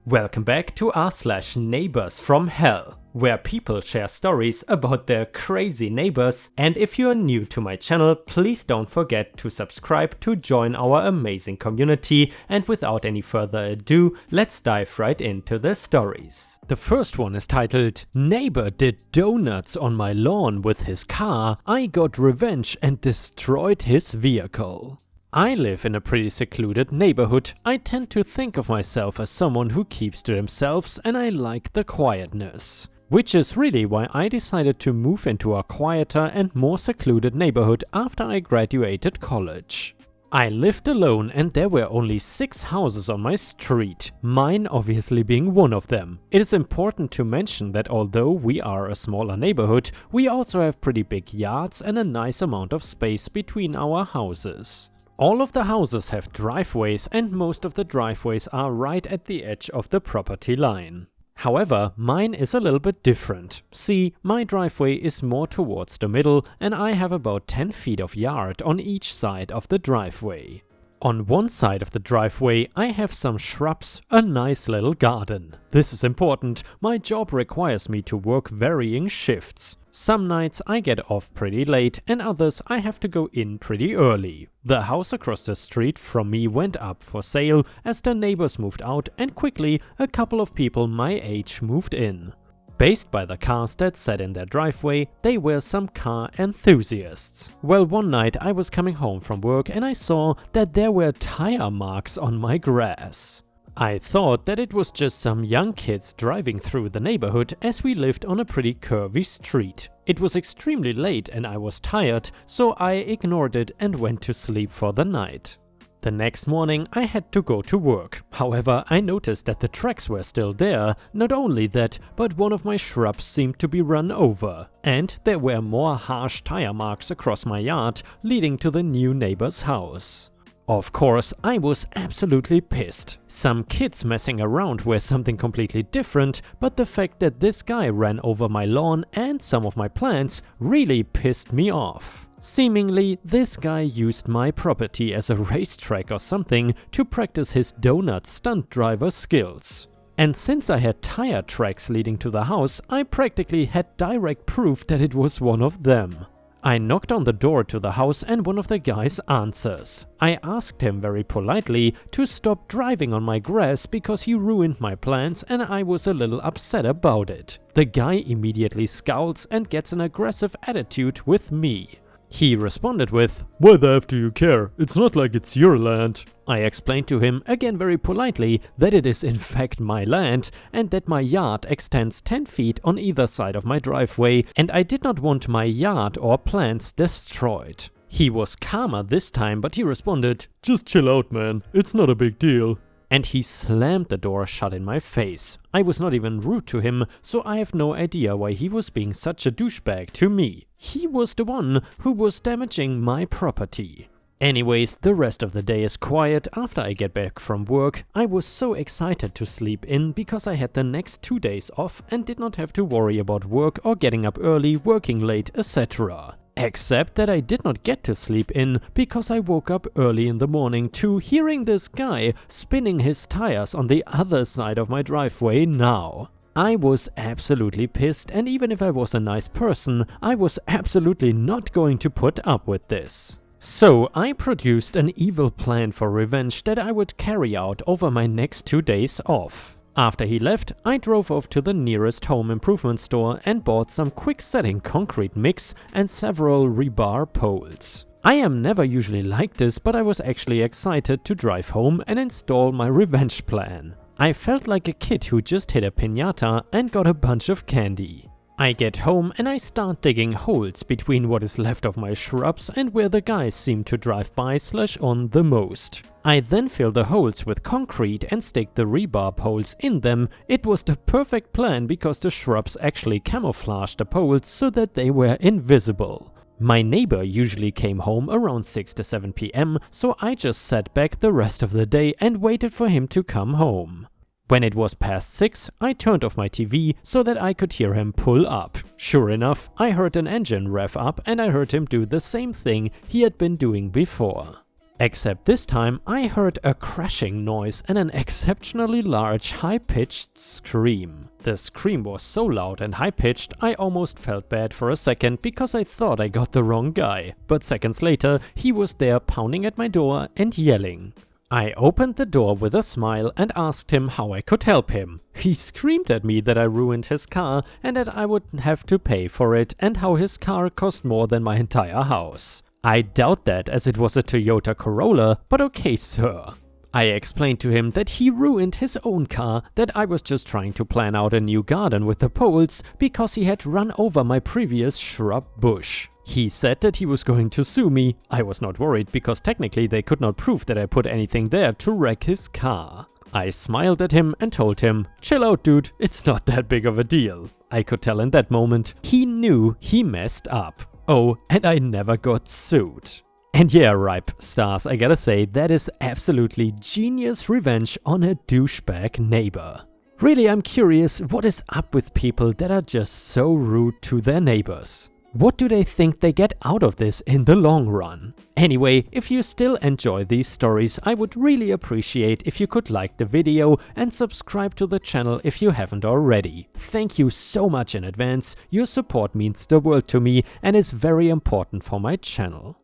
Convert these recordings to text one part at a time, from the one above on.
Welcome back to r/neighbors from hell, where people share stories about their crazy neighbors, and if you are new to my channel, please don't forget to subscribe to join our amazing community, and without any further ado, let's dive right into the stories. The first one is titled, "Neighbor did donuts on my lawn with his car, I got revenge and destroyed his vehicle." I live in a pretty secluded neighborhood. I tend to think of myself as someone who keeps to themselves, and I like the quietness. Which is really why I decided to move into a quieter and more secluded neighborhood after I graduated college. I lived alone and there were only 6 houses on my street, mine obviously being one of them. It is important to mention that although we are a smaller neighborhood, we also have pretty big yards and a nice amount of space between our houses. All of the houses have driveways and most of the driveways are right at the edge of the property line. However, mine is a little bit different. See, my driveway is more towards the middle and I have about 10 feet of yard on each side of the driveway. On one side of the driveway I have some shrubs, a nice little garden. This is important, my job requires me to work varying shifts. Some nights I get off pretty late and others I have to go in pretty early. The house across the street from me went up for sale as the neighbors moved out and quickly a couple of people my age moved in. Based by the cars that sat in their driveway, they were some car enthusiasts. Well, one night I was coming home from work and I saw that there were tire marks on my grass. I thought that it was just some young kids driving through the neighborhood as we lived on a pretty curvy street. It was extremely late and I was tired, so I ignored it and went to sleep for the night. The next morning I had to go to work. However, I noticed that the tracks were still there. Not only that, but one of my shrubs seemed to be run over. And there were more harsh tire marks across my yard, leading to the new neighbor's house. Of course, I was absolutely pissed. Some kids messing around were something completely different, but the fact that this guy ran over my lawn and some of my plants really pissed me off. Seemingly, this guy used my property as a racetrack or something to practice his donut stunt driver skills. And since I had tire tracks leading to the house, I practically had direct proof that it was one of them. I knocked on the door to the house and one of the guys answers. I asked him very politely to stop driving on my grass because he ruined my plants and I was a little upset about it. The guy immediately scowls and gets an aggressive attitude with me. He responded with, "Why the F do you care? It's not like it's your land." I explained to him, again very politely, that it is in fact my land and that my yard extends 10 feet on either side of my driveway and I did not want my yard or plants destroyed. He was calmer this time, but he responded, "Just chill out, man. It's not a big deal." And he slammed the door shut in my face. I was not even rude to him, so I have no idea why he was being such a douchebag to me. He was the one who was damaging my property. Anyways, the rest of the day is quiet. After I get back from work, I was so excited to sleep in because I had the next 2 days off and did not have to worry about work or getting up early, working late, etc. Except that I did not get to sleep in because I woke up early in the morning to hearing this guy spinning his tires on the other side of my driveway now. I was absolutely pissed, and even if I was a nice person, I was absolutely not going to put up with this. So I produced an evil plan for revenge that I would carry out over my next 2 days off. After he left, I drove off to the nearest home improvement store and bought some quick-setting concrete mix and several rebar poles. I am never usually like this, but I was actually excited to drive home and install my revenge plan. I felt like a kid who just hit a piñata and got a bunch of candy. I get home and I start digging holes between what is left of my shrubs and where the guys seem to drive by / on the most. I then fill the holes with concrete and stick the rebar poles in them. It was the perfect plan because the shrubs actually camouflaged the poles so that they were invisible. My neighbor usually came home around 6 to 7 p.m, so I just sat back the rest of the day and waited for him to come home. When it was past 6, I turned off my TV so that I could hear him pull up. Sure enough, I heard an engine rev up and I heard him do the same thing he had been doing before. Except this time I heard a crashing noise and an exceptionally large high-pitched scream. The scream was so loud and high-pitched I almost felt bad for a second because I thought I got the wrong guy. But seconds later he was there pounding at my door and yelling. I opened the door with a smile and asked him how I could help him. He screamed at me that I ruined his car and that I would have to pay for it, and how his car cost more than my entire house. I doubt that, as it was a Toyota Corolla, but okay, sir. I explained to him that he ruined his own car, that I was just trying to plan out a new garden with the poles because he had run over my previous shrub bush. He said that he was going to sue me. I was not worried because technically they could not prove that I put anything there to wreck his car. I smiled at him and told him, "Chill out, dude, it's not that big of a deal." I could tell in that moment he knew he messed up. Oh, and I never got sued. And yeah, Ripe Stars, I gotta say, that is absolutely genius revenge on a douchebag neighbor. Really, I'm curious, what is up with people that are just so rude to their neighbors? What do they think they get out of this in the long run? Anyway, if you still enjoy these stories, I would really appreciate if you could like the video and subscribe to the channel if you haven't already. Thank you so much in advance, your support means the world to me and is very important for my channel.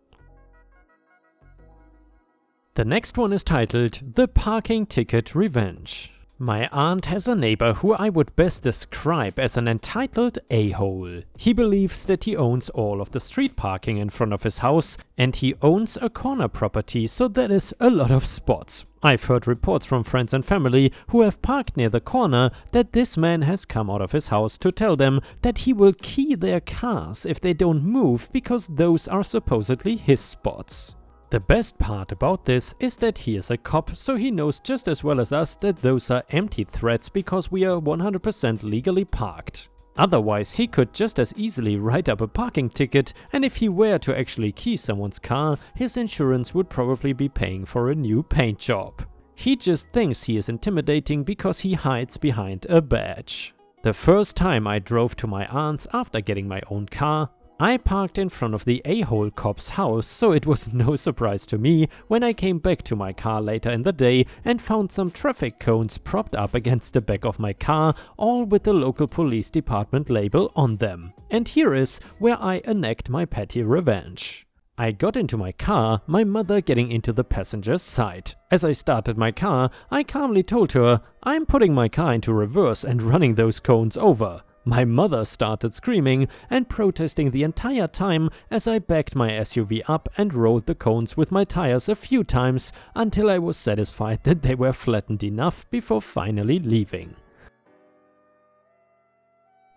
The next one is titled The Parking Ticket Revenge. My aunt has a neighbor who I would best describe as an entitled a-hole. He believes that he owns all of the street parking in front of his house, and he owns a corner property, so that is a lot of spots. I've heard reports from friends and family who have parked near the corner that this man has come out of his house to tell them that he will key their cars if they don't move because those are supposedly his spots. The best part about this is that he is a cop, so he knows just as well as us that those are empty threats because we are 100% legally parked. Otherwise, he could just as easily write up a parking ticket, and if he were to actually key someone's car, his insurance would probably be paying for a new paint job. He just thinks he is intimidating because he hides behind a badge. The first time I drove to my aunt's after getting my own car, I parked in front of the a-hole cop's house, so it was no surprise to me when I came back to my car later in the day and found some traffic cones propped up against the back of my car, all with the local police department label on them. And here is where I enact my petty revenge. I got into my car, my mother getting into the passenger's side. As I started my car, I calmly told her, "I'm putting my car into reverse and running those cones over." My mother started screaming and protesting the entire time as I backed my SUV up and rolled the cones with my tires a few times until I was satisfied that they were flattened enough before finally leaving.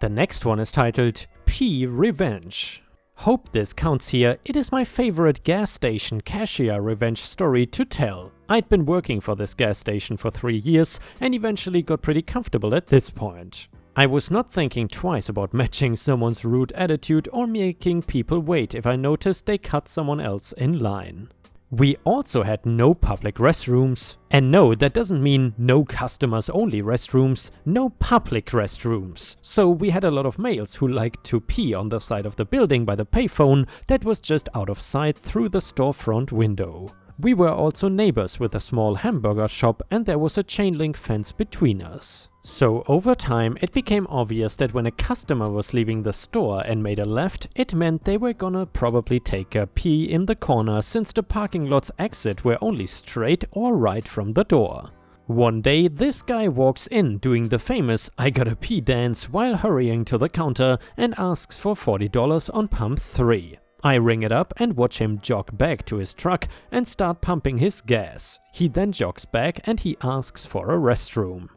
The next one is titled P Revenge. Hope this counts here, it is my favorite gas station cashier revenge story to tell. I'd been working for this gas station for 3 years and eventually got pretty comfortable at this point. I was not thinking twice about matching someone's rude attitude or making people wait if I noticed they cut someone else in line. We also had no public restrooms. And no, that doesn't mean no customers only restrooms, no public restrooms. So we had a lot of males who liked to pee on the side of the building by the payphone that was just out of sight through the storefront window. We were also neighbors with a small hamburger shop and there was a chain link fence between us. So over time it became obvious that when a customer was leaving the store and made a left, it meant they were gonna probably take a pee in the corner since the parking lot's exit were only straight or right from the door. One day this guy walks in doing the famous "I gotta pee" dance while hurrying to the counter and asks for $40 on pump 3. I ring it up and watch him jog back to his truck and start pumping his gas. He then jogs back and he asks for a restroom.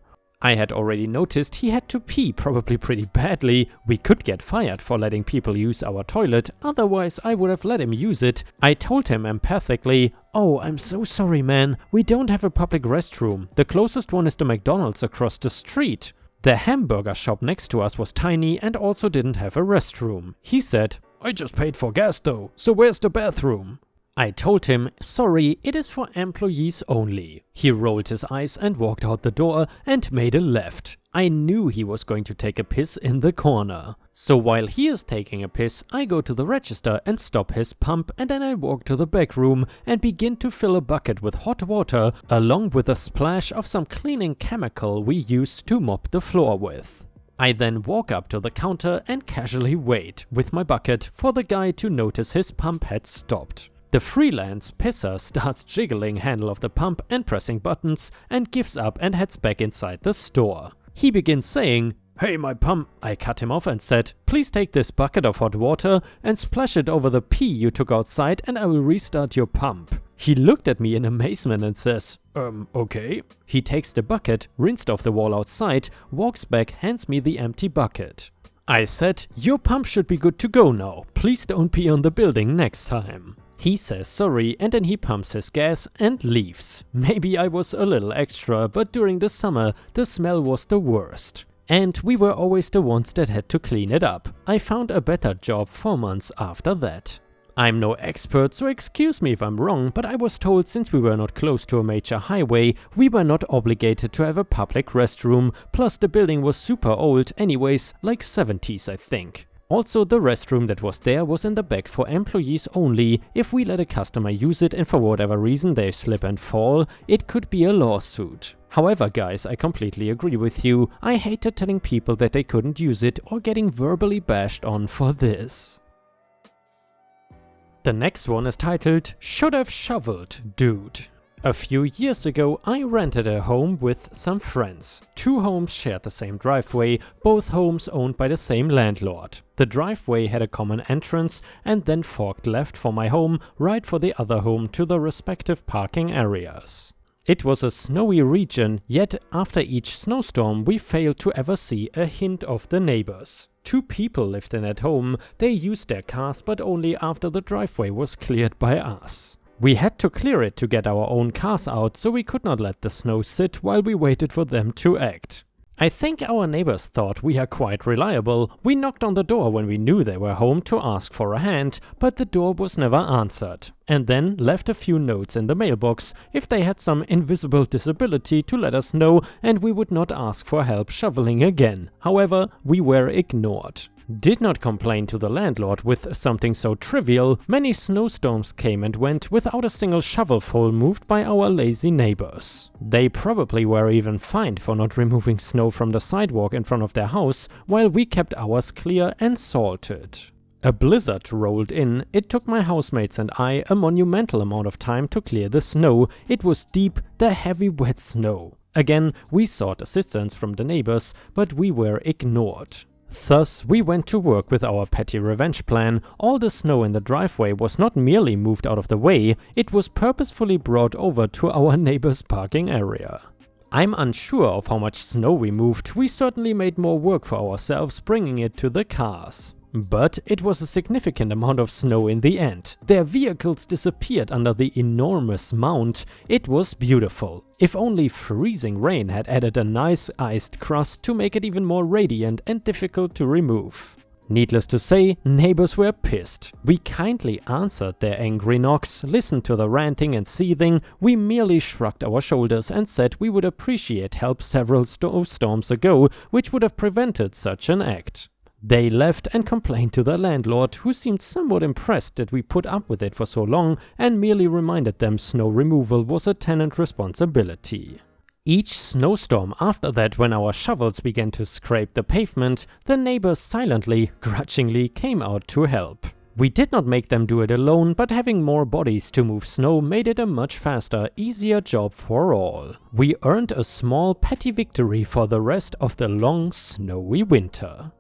I had already noticed he had to pee probably pretty badly. We could get fired for letting people use our toilet, otherwise I would have let him use it. I told him empathically, "Oh, I'm so sorry man, we don't have a public restroom. The closest one is the McDonald's across the street." The hamburger shop next to us was tiny and also didn't have a restroom. He said, "I just paid for gas though, so where's the bathroom?" I told him, "Sorry, it is for employees only." He rolled his eyes and walked out the door and made a left. I knew he was going to take a piss in the corner. So while he is taking a piss, I go to the register and stop his pump, and then I walk to the back room and begin to fill a bucket with hot water along with a splash of some cleaning chemical we use to mop the floor with. I then walk up to the counter and casually wait with my bucket for the guy to notice his pump had stopped. The freelance pisser starts jiggling handle of the pump and pressing buttons and gives up and heads back inside the store. He begins saying, "Hey, my pump." I cut him off and said, "Please take this bucket of hot water and splash it over the pee you took outside and I will restart your pump." He looked at me in amazement and says, okay. He takes the bucket, rinsed off the wall outside, walks back, hands me the empty bucket. I said, "Your pump should be good to go now. Please don't pee on the building next time." He says sorry and then he pumps his gas and leaves. Maybe I was a little extra, but during the summer the smell was the worst. And we were always the ones that had to clean it up. I found a better job 4 months after that. I'm no expert, so excuse me if I'm wrong, but I was told since we were not close to a major highway, we were not obligated to have a public restroom, plus the building was super old anyways, like 70s I think. Also, the restroom that was there was in the back for employees only. If we let a customer use it and for whatever reason they slip and fall, it could be a lawsuit. However guys, I completely agree with you. I hated telling people that they couldn't use it or getting verbally bashed on for this. The next one is titled, "Should Have Shoveled, Dude." A few years ago, I rented a home with some friends. 2 homes shared the same driveway, both homes owned by the same landlord. The driveway had a common entrance and then forked left for my home, right for the other home to the respective parking areas. It was a snowy region, yet after each snowstorm we failed to ever see a hint of the neighbors. 2 people lived in at home. They used their cars, but only after the driveway was cleared by us. We had to clear it to get our own cars out, so we could not let the snow sit while we waited for them to act. I think our neighbors thought we are quite reliable. We knocked on the door when we knew they were home to ask for a hand, but the door was never answered, and then left a few notes in the mailbox if they had some invisible disability to let us know and we would not ask for help shoveling again. However, we were ignored. Did not complain to the landlord with something so trivial. Many snowstorms came and went without a single shovelful moved by our lazy neighbors. They probably were even fined for not removing snow from the sidewalk in front of their house, while we kept ours clear and salted. A blizzard rolled in. It took my housemates and I a monumental amount of time to clear the snow. It was deep, the heavy wet snow. Again, we sought assistance from the neighbors, but we were ignored. Thus, we went to work with our petty revenge plan. All the snow in the driveway was not merely moved out of the way, it was purposefully brought over to our neighbor's parking area. I'm unsure of how much snow we moved. We certainly made more work for ourselves bringing it to the cars. But it was a significant amount of snow in the end. Their vehicles disappeared under the enormous mound. It was beautiful. If only freezing rain had added a nice iced crust to make it even more radiant and difficult to remove. Needless to say, neighbors were pissed. We kindly answered their angry knocks, listened to the ranting and seething. We merely shrugged our shoulders and said we would appreciate help several storms ago, which would have prevented such an act. They left and complained to the landlord, who seemed somewhat impressed that we put up with it for so long and merely reminded them snow removal was a tenant responsibility. Each snowstorm after that, when our shovels began to scrape the pavement, the neighbors silently, grudgingly came out to help. We did not make them do it alone, but having more bodies to move snow made it a much faster, easier job for all. We earned a small petty victory for the rest of the long, snowy winter.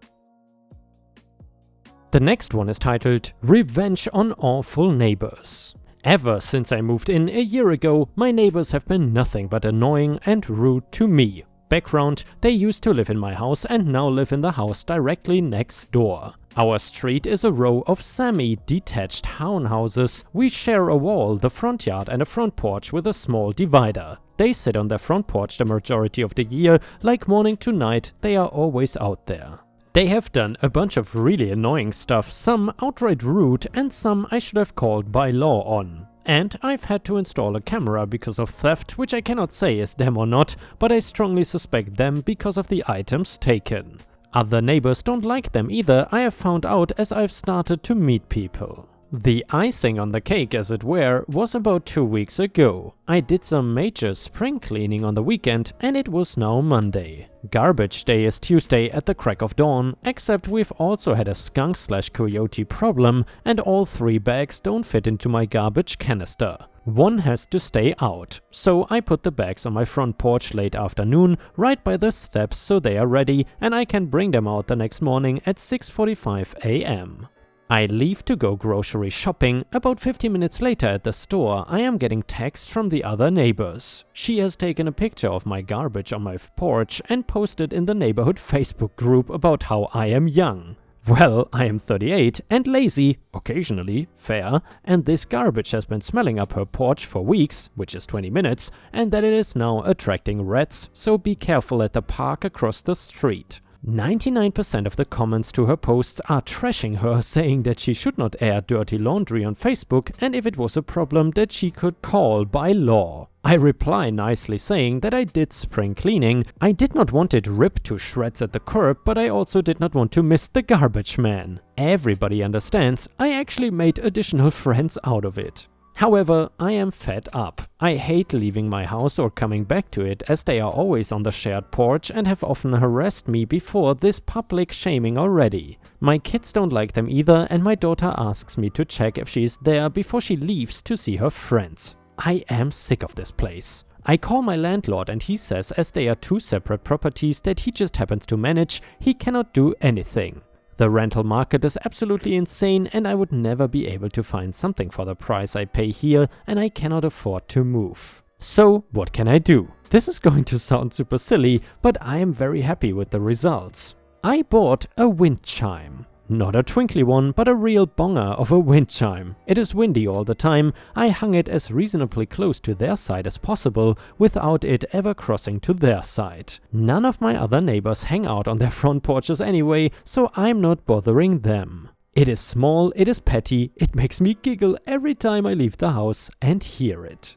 The next one is titled, "Revenge on Awful Neighbors." Ever since I moved in a year ago, my neighbors have been nothing but annoying and rude to me. Background, they used to live in my house and now live in the house directly next door. Our street is a row of semi-detached townhouses. We share a wall, the front yard and a front porch with a small divider. They sit on their front porch the majority of the year, like morning to night, they are always out there. They have done a bunch of really annoying stuff, some outright rude and some I should have called by law on. And I've had to install a camera because of theft, which I cannot say is them or not, but I strongly suspect them because of the items taken. Other neighbors don't like them either, I have found out as I've started to meet people. The icing on the cake, as it were, was about 2 weeks ago. I did some major spring cleaning on the weekend and it was now Monday. Garbage day is Tuesday at the crack of dawn, except we've also had a skunk/coyote problem and all 3 bags don't fit into my garbage canister. One has to stay out, so I put the bags on my front porch late afternoon, right by the steps so they are ready and I can bring them out the next morning at 6:45 a.m. I leave to go grocery shopping. About 50 minutes later at the store, I am getting texts from the other neighbors. She has taken a picture of my garbage on my porch and posted in the neighborhood Facebook group about how I am young. Well, I am 38 and lazy, occasionally, fair, and this garbage has been smelling up her porch for weeks, which is 20 minutes, and that it is now attracting rats, so be careful at the park across the street. 99% of the comments to her posts are trashing her, saying that she should not air dirty laundry on Facebook and if it was a problem that she could call by law. I reply nicely saying that I did spring cleaning. I did not want it ripped to shreds at the curb, but I also did not want to miss the garbage man. Everybody understands, I actually made additional friends out of it. However, I am fed up. I hate leaving my house or coming back to it, as they are always on the shared porch and have often harassed me before this public shaming already. My kids don't like them either, and my daughter asks me to check if she is there before she leaves to see her friends. I am sick of this place. I call my landlord and he says as they are 2 separate properties that he just happens to manage, he cannot do anything. The rental market is absolutely insane and I would never be able to find something for the price I pay here and I cannot afford to move. So what can I do? This is going to sound super silly, but I am very happy with the results. I bought a wind chime. Not a twinkly one, but a real bonger of a wind chime. It is windy all the time. I hung it as reasonably close to their side as possible, without it ever crossing to their side. None of my other neighbors hang out on their front porches anyway, so I'm not bothering them. It is small, it is petty, it makes me giggle every time I leave the house and hear it.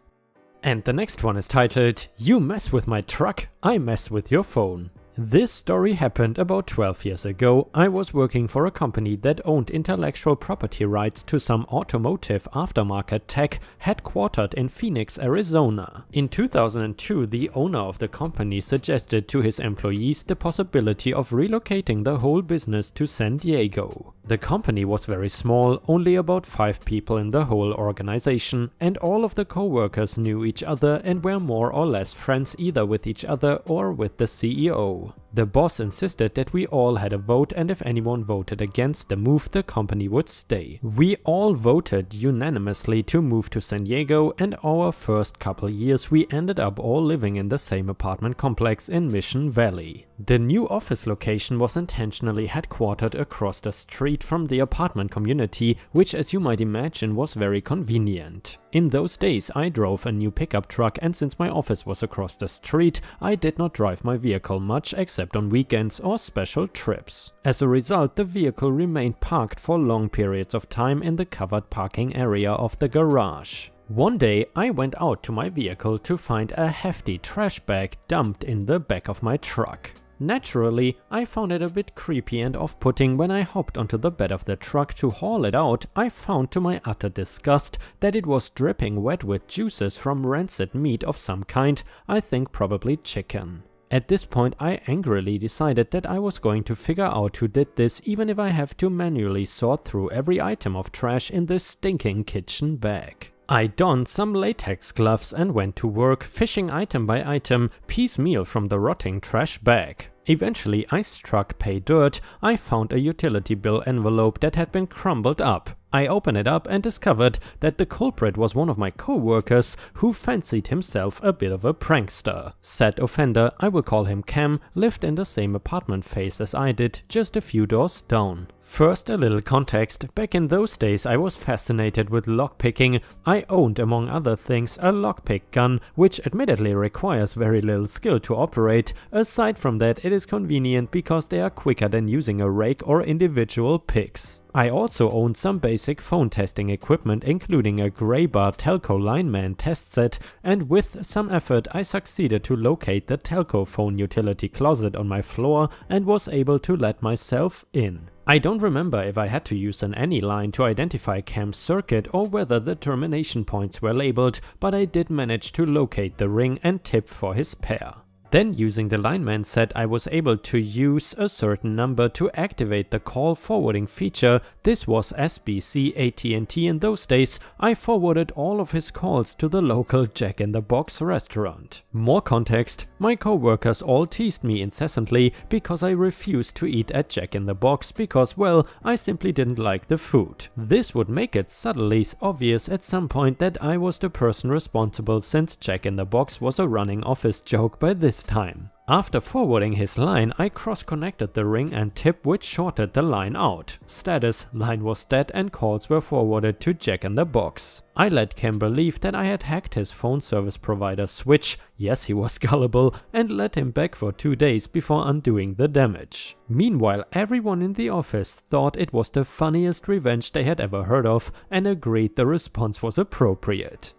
And the next one is titled, "You mess with my truck, I mess with your phone." This story happened about 12 years ago. I was working for a company that owned intellectual property rights to some automotive aftermarket tech headquartered in Phoenix, Arizona. In 2002, the owner of the company suggested to his employees the possibility of relocating the whole business to San Diego. The company was very small, only about 5 people in the whole organization, and all of the co-workers knew each other and were more or less friends either with each other or with the CEO. The boss insisted that we all had a vote, and if anyone voted against the move, the company would stay. We all voted unanimously to move to San Diego, and our first couple years we ended up all living in the same apartment complex in Mission Valley. The new office location was intentionally headquartered across the street from the apartment community, which, as you might imagine, was very convenient. In those days I drove a new pickup truck, and since my office was across the street, I did not drive my vehicle much except on weekends or special trips. As a result, the vehicle remained parked for long periods of time in the covered parking area of the garage. One day I went out to my vehicle to find a hefty trash bag dumped in the back of my truck. Naturally, I found it a bit creepy and off-putting. When I hopped onto the bed of the truck to haul it out, I found to my utter disgust that it was dripping wet with juices from rancid meat of some kind, I think probably chicken. At this point I angrily decided that I was going to figure out who did this, even if I have to manually sort through every item of trash in this stinking kitchen bag. I donned some latex gloves and went to work, fishing item by item, piecemeal from the rotting trash bag. Eventually I struck pay dirt. I found a utility bill envelope that had been crumbled up. I opened it up and discovered that the culprit was one of my co-workers who fancied himself a bit of a prankster. Said offender, I will call him Cam, lived in the same apartment phase as I did, just a few doors down. First, a little context. Back in those days I was fascinated with lockpicking. I owned, among other things, a lockpick gun, which admittedly requires very little skill to operate. Aside from that, it is convenient because they are quicker than using a rake or individual picks. I also owned some basic phone testing equipment, including a rebar telco lineman test set, and with some effort I succeeded to locate the telco phone utility closet on my floor and was able to let myself in. I don't remember if I had to use an ANY line to identify Cam's circuit or whether the termination points were labeled, but I did manage to locate the ring and tip for his pair. Then, using the lineman set, I was able to use a certain number to activate the call forwarding feature. This was SBC AT&T in those days. I forwarded all of his calls to the local Jack in the Box restaurant. More context, my co-workers all teased me incessantly because I refused to eat at Jack in the Box because, well, I simply didn't like the food. This would make it subtly obvious at some point that I was the person responsible, since Jack in the Box was a running office joke by this time. After forwarding his line, I cross-connected the ring and tip, which shorted the line out. Status: line was dead and calls were forwarded to Jack in the Box. I let Cam believe that I had hacked his phone service provider switch, yes he was gullible, and let him back for 2 days before undoing the damage. Meanwhile, everyone in the office thought it was the funniest revenge they had ever heard of and agreed the response was appropriate.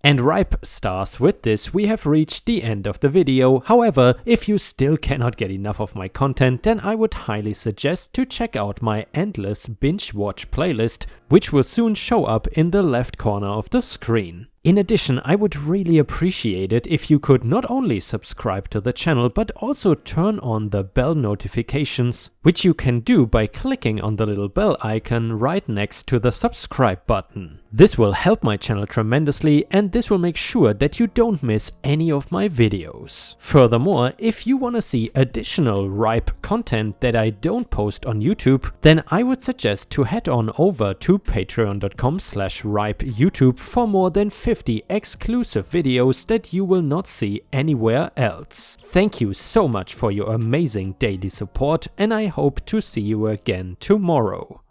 And ripe stars, with this we have reached the end of the video. However, if you still cannot get enough of my content, then I would highly suggest to check out my endless binge watch playlist, which will soon show up in the left corner of the screen. In addition, I would really appreciate it if you could not only subscribe to the channel, but also turn on the bell notifications, which you can do by clicking on the little bell icon right next to the subscribe button. This will help my channel tremendously, and this will make sure that you don't miss any of my videos. Furthermore, if you want to see additional ripe content that I don't post on YouTube, then I would suggest to head on over to patreon.com/ripeyoutube for more than 50 exclusive videos that you will not see anywhere else. Thank you so much for your amazing daily support, and I hope to see you again tomorrow.